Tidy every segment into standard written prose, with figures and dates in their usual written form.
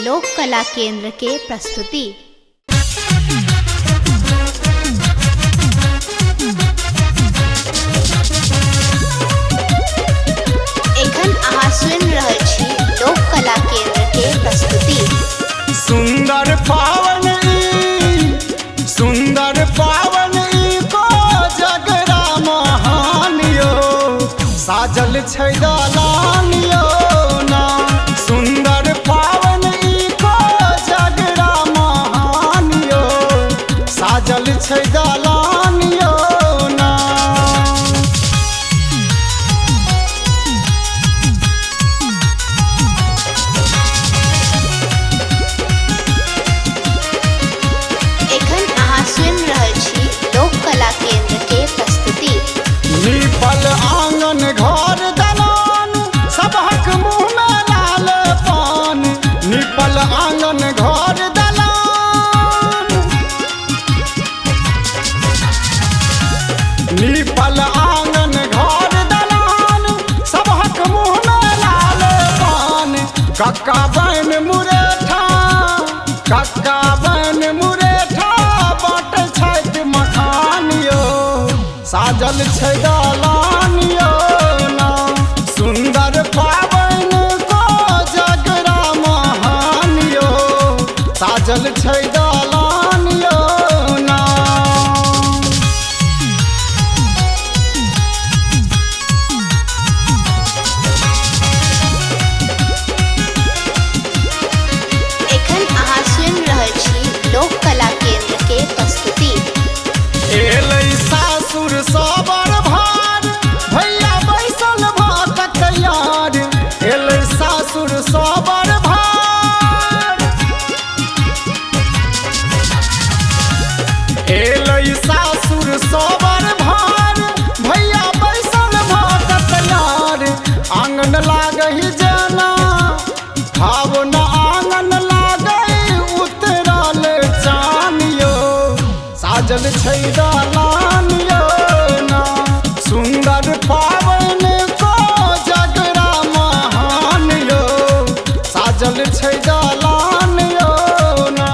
लोक कला केंद्र के प्रस्तुति। एखन अहाँ सुनि रहल छी लोक कला केंद्र के प्रस्तुति। सुंदर पावन को जगरा महान यो साजल छै दलान यो ना। सुंदर पावन को जगरा महान यो साजल छै दलान यो ना। निपल आंगन घर दलान सबहक मुँह में लाल पान। निपल आंगन घर दलान, निपल आंगन घर दलान सबहक मुँह में लाल पान। कक्का बन मुरेठा, कक्का बन मुरेठा बाट छथि मखान यो साजल छै दलान यो ना। सुंदर पावन को जगरा महान यो साजल छै दलान यो ना। एखन अहाँ सुनि रहल छी लोक कला केंद्र के प्रस्तुति। एलै सासुर सबर भार भैया बैसल भात तैयार। एलै सासुर सबर भार, एलै सासुर सबर भार भैया बैसल भात तैयार। आंगन लागहि जेना भावना आंगन लागै उतरल चान यो साजल छै दलान यो ना। सुंदर पावन को जगरा महान यो साजल छै दलान यो ना।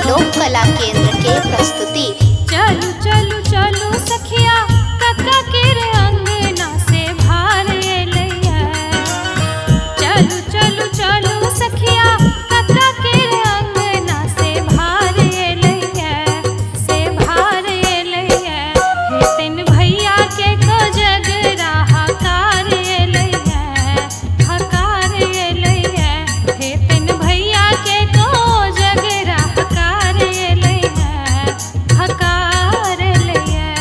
लोक कला केंद्र के प्रस्तुति। चलू चलू चलू सखिया कक्का के रे अंगना से भार एलैया। चलू चलू चलू सखिया कक्का के रे अंगना से भार एलैया, से भार एलैया। हे तेन भैया के को जगरा हकार एलैया, हकार एलैया। हे तेन भैया के को जगरा हकार एलैया, हकार एलैया।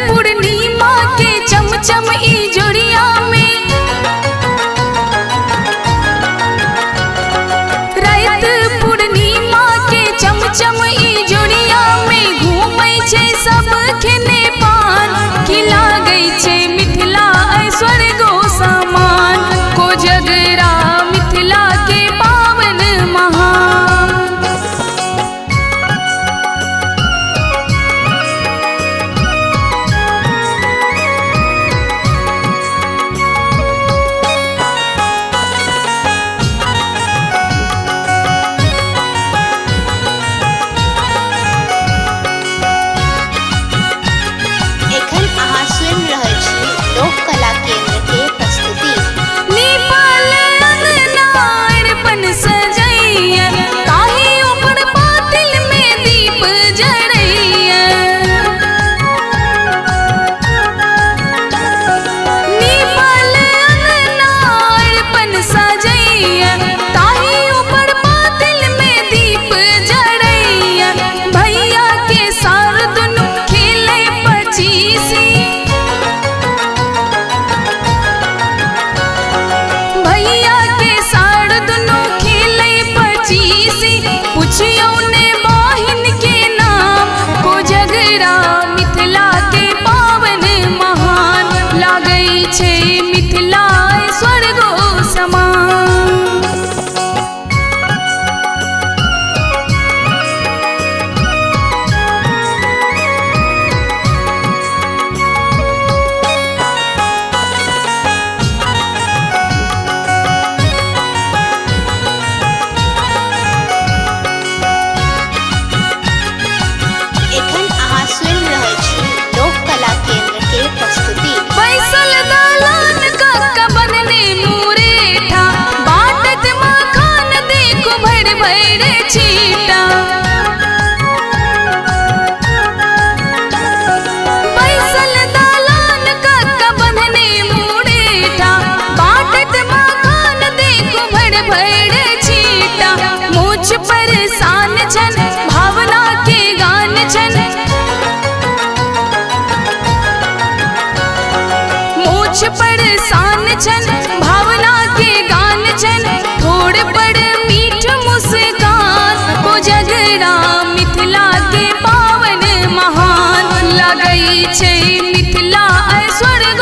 पूर्णिमा के चमचम ई जोड़िया में, रात पूर्णिमा के चमचम ई जोड़िया में घूमै छै सब खेने पान, कि लागै छै मिथिला स्वर्गो समान, कोजगरा मिथिला के पावन महान। एखन अहाँ सुनि रहल छी लोक कला केंद्र के प्रस्तुति। नीपाल अंगना अरिपन सजैया, ताही ऊपर पातिल में दीप जरैया। नीपाल अंगना अरिपन सजैया, ताही ऊपर पातिल में दीप जरैया। भैया के सार दुनु खेले पचीसी, भैया के साड़ दुनु खेले पचीसी, पुछियो ने बहिन के नाम, कोजगरा मिथिला के पावन महान, लागै छै मिथिला स्वर्गो समान। एखन अहाँ सुनि रहल छी लोक कला केंद्र के प्रस्तुति। बैसल दालान का बनने मुरेठा, बाटत मखान देखो भर भर छीटा। बैसल दालान का बनने मुरेठा, बाटत मखान देखो भर भर छीटा। मुझ पर सान छन भावना के गान छन, मुझ पर सान छन भावना के गान छन, थोड़ बड़ मीठ मुस्कान, कोजगरा मिथिला के पावन महान, लागै छै मिथिला स्वर्ग